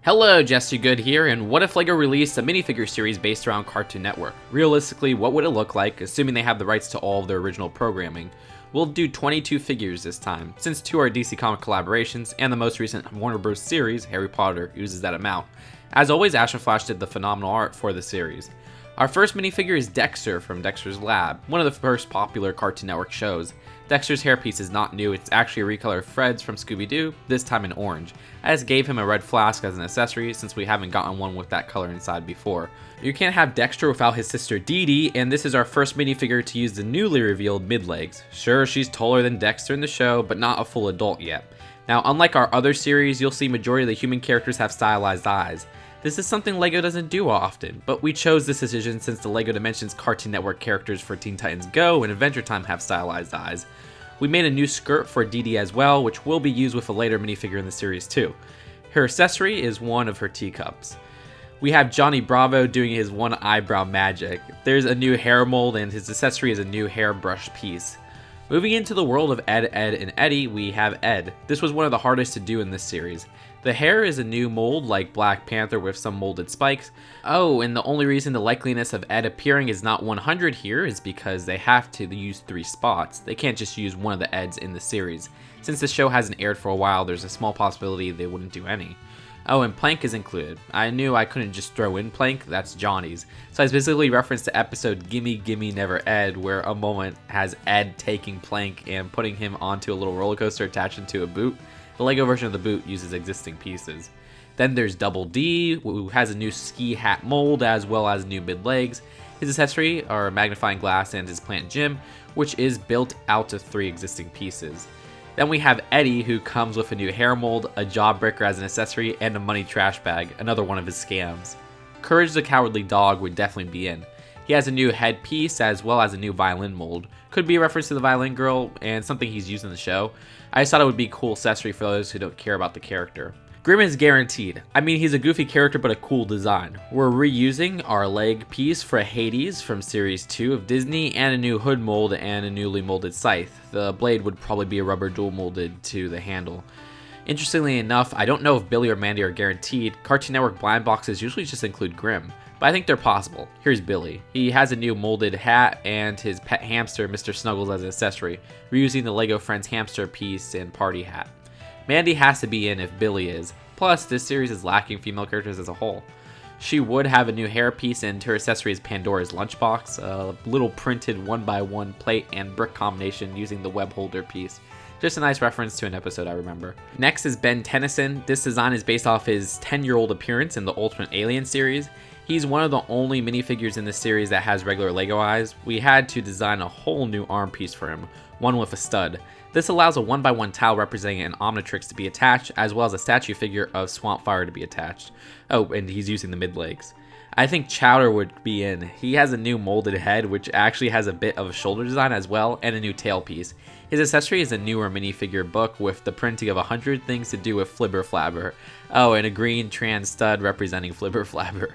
Hello, Jesse Good here, and what if LEGO released a minifigure series based around Cartoon Network? Realistically, what would it look like, assuming they have the rights to all of their original programming? We'll do 22 figures this time, since 2 are DC Comics collaborations, and the most recent Warner Bros. Series, Harry Potter, uses that amount. As always, Ash and Flash did the phenomenal art for the series. Our first minifigure is Dexter from Dexter's Lab, one of the first popular Cartoon Network shows. Dexter's hairpiece is not new, it's actually a recolor of Fred's from Scooby-Doo, this time in orange. I just gave him a red flask as an accessory since we haven't gotten one with that color inside before. You can't have Dexter without his sister Dee Dee, and this is our first minifigure to use the newly revealed mid-legs. Sure, she's taller than Dexter in the show, but not a full adult yet. Now, unlike our other series, you'll see majority of the human characters have stylized eyes. This is something LEGO doesn't do often, but we chose this decision since the LEGO Dimensions Cartoon Network characters for Teen Titans Go and Adventure Time have stylized eyes. We made a new skirt for Dee Dee as well, which will be used with a later minifigure in the series too. Her accessory is one of her teacups. We have Johnny Bravo doing his one eyebrow magic. There's a new hair mold and his accessory is a new hairbrush piece. Moving into the world of Ed, and Eddy, we have Ed. This was one of the hardest to do in this series. The hair is a new mold like Black Panther with some molded spikes. Oh, and the only reason the likeliness of Ed appearing is not 100 here is because they have to use 3 spots. They can't just use one of the Eds in the series. Since the show hasn't aired for a while, there's a small possibility they wouldn't do any. Oh, and Plank is included. I knew I couldn't just throw in Plank, that's Johnny's. So I specifically referenced the episode Gimme Gimme Never Ed, where a moment has Ed taking Plank and putting him onto a little roller coaster attached to a boot. The LEGO version of the boot uses existing pieces. Then there's Double D, who has a new ski hat mold as well as new mid-legs. His accessory are a magnifying glass and his plant gym, which is built out of 3 existing pieces. Then we have Eddy, who comes with a new hair mold, a jawbreaker as an accessory, and a money trash bag, another one of his scams. Courage the Cowardly Dog would definitely be in. He has a new headpiece as well as a new violin mold. Could be a reference to the Violin Girl and something he's used in the show. I just thought it would be a cool accessory for those who don't care about the character. Grim is guaranteed. I mean, he's a goofy character but a cool design. We're reusing our leg piece for Hades from Series 2 of Disney and a new hood mold and a newly molded scythe. The blade would probably be a rubber dual molded to the handle. Interestingly enough, I don't know if Billy or Mandy are guaranteed. Cartoon Network blind boxes usually just include Grim, but I think they're possible. Here's Billy. He has a new molded hat and his pet hamster, Mr. Snuggles, as an accessory, reusing the LEGO Friends hamster piece and party hat. Mandy has to be in if Billy is, plus this series is lacking female characters as a whole. She would have a new hairpiece and her accessory is Pandora's lunchbox, a little printed 1x1 plate and brick combination using the web holder piece. Just a nice reference to an episode I remember. Next is Ben Tennyson. This design is based off his 10-year-old appearance in the Ultimate Alien series. He's one of the only minifigures in this series that has regular LEGO eyes. We had to design a whole new arm piece for him, one with a stud. This allows a 1x1 tile representing an Omnitrix to be attached, as well as a statue figure of Swampfire to be attached. Oh, and he's using the mid-legs. I think Chowder would be in. He has a new molded head, which actually has a bit of a shoulder design as well, and a new tail piece. His accessory is a newer minifigure book with the printing of 100 things to do with Flibber Flabber. Oh, and a green trans stud representing Flibber Flabber.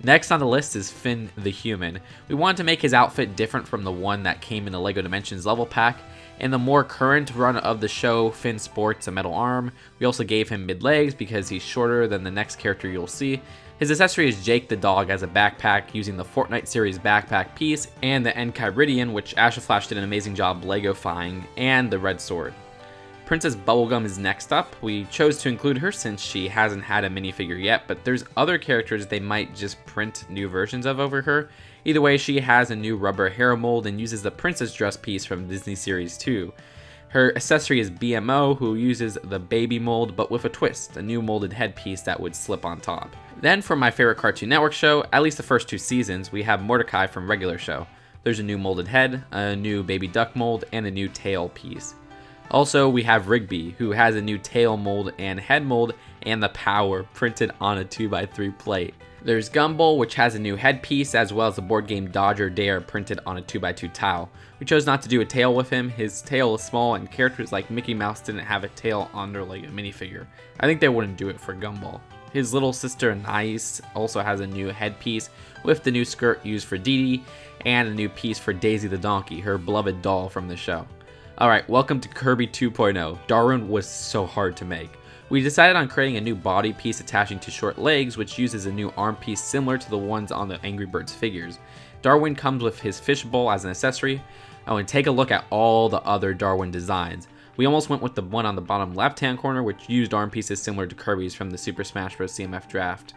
Next on the list is Finn the Human. We wanted to make his outfit different from the one that came in the LEGO Dimensions level pack. In the more current run of the show, Finn sports a metal arm. We also gave him mid-legs because he's shorter than the next character you'll see. His accessory is Jake the dog as a backpack using the Fortnite series backpack piece and the Enchiridion, which Ash and Flash did an amazing job Lego-fying, and the red sword. Princess Bubblegum is next up. We chose to include her since she hasn't had a minifigure yet, but there's other characters they might just print new versions of over her. Either way, she has a new rubber hair mold and uses the princess dress piece from Disney Series 2. Her accessory is BMO, who uses the baby mold but with a twist, a new molded headpiece that would slip on top. Then for my favorite Cartoon Network show, at least the first 2 seasons, we have Mordecai from regular show. There's a new molded head, a new baby duck mold, and a new tail piece. Also, we have Rigby, who has a new tail mold and head mold and the power printed on a 2x3 plate. There's Gumball, which has a new headpiece, as well as the board game Dodger Dare printed on a 2x2 tile. We chose not to do a tail with him. His tail is small, and characters like Mickey Mouse didn't have a tail on their LEGO minifigure. I think they wouldn't do it for Gumball. His little sister Anais also has a new headpiece with the new skirt used for Dee Dee, and a new piece for Daisy the donkey, her beloved doll from the show. Alright, welcome to Kirby 2.0. Darwin was so hard to make. We decided on creating a new body piece attaching to short legs, which uses a new arm piece similar to the ones on the Angry Birds figures. Darwin comes with his fishbowl as an accessory. Oh, and take a look at all the other Darwin designs. We almost went with the one on the bottom left hand corner, which used arm pieces similar to Kirby's from the Super Smash Bros. CMF Draft.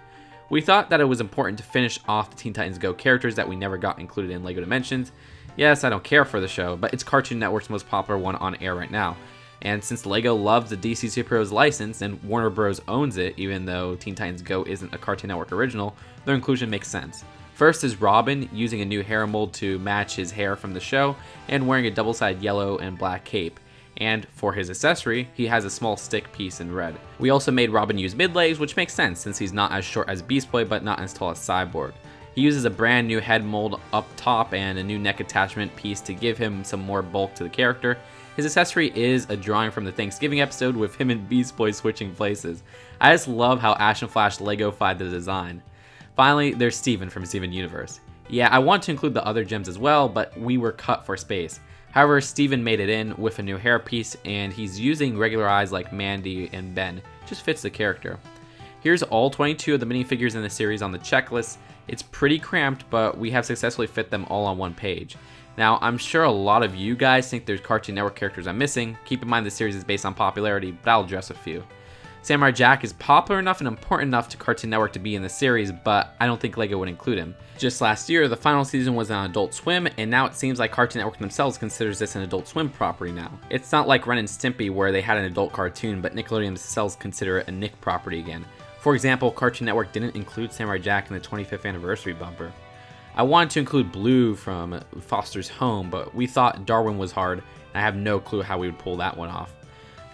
We thought that it was important to finish off the Teen Titans Go characters that we never got included in LEGO Dimensions. Yes, I don't care for the show, but it's Cartoon Network's most popular one on air right now. And since LEGO loves the DC Superheroes license and Warner Bros. Owns it, even though Teen Titans Go isn't a Cartoon Network original, their inclusion makes sense. First is Robin, using a new hair mold to match his hair from the show, and wearing a double-sided yellow and black cape. And for his accessory, he has a small stick piece in red. We also made Robin use mid-legs, which makes sense since he's not as short as Beast Boy, but not as tall as Cyborg. He uses a brand new head mold up top and a new neck attachment piece to give him some more bulk to the character. His accessory is a drawing from the Thanksgiving episode with him and Beast Boy switching places. I just love how Ash and Flash Lego-fied the design. Finally, there's Steven from Steven Universe. Yeah, I want to include the other gems as well, but we were cut for space. However, Steven made it in with a new hairpiece, and he's using regular eyes like Mandy and Ben. Just fits the character. Here's all 22 of the minifigures in the series on the checklist. It's pretty cramped, but we have successfully fit them all on one page. Now, I'm sure a lot of you guys think there's Cartoon Network characters I'm missing. Keep in mind the series is based on popularity, but I'll address a few. Samurai Jack is popular enough and important enough to Cartoon Network to be in the series, but I don't think LEGO would include him. Just last year, the final season was on Adult Swim, and now it seems like Cartoon Network themselves considers this an Adult Swim property now. It's not like Ren and Stimpy where they had an adult cartoon, but Nickelodeon themselves consider it a Nick property again. For example, Cartoon Network didn't include Samurai Jack in the 25th anniversary bumper. I wanted to include Blue from Foster's Home, but we thought Darwin was hard, and I have no clue how we would pull that one off.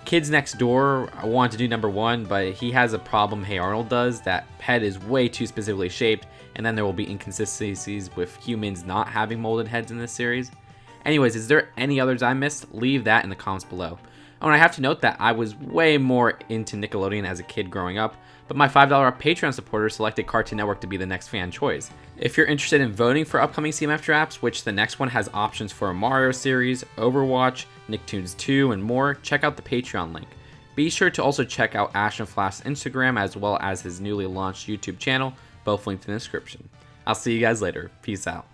Kids Next Door, I wanted to do number 1, but he has a problem Hey Arnold does. That head is way too specifically shaped, and then there will be inconsistencies with humans not having molded heads in this series. Anyways, is there any others I missed? Leave that in the comments below. Oh, and I have to note that I was way more into Nickelodeon as a kid growing up, but my $5 Patreon supporters selected Cartoon Network to be the next fan choice. If you're interested in voting for upcoming CMF drafts, which the next one has options for a Mario series, Overwatch, Nicktoons 2, and more, check out the Patreon link. Be sure to also check out Ash and Flash's Instagram as well as his newly launched YouTube channel, both linked in the description. I'll see you guys later. Peace out.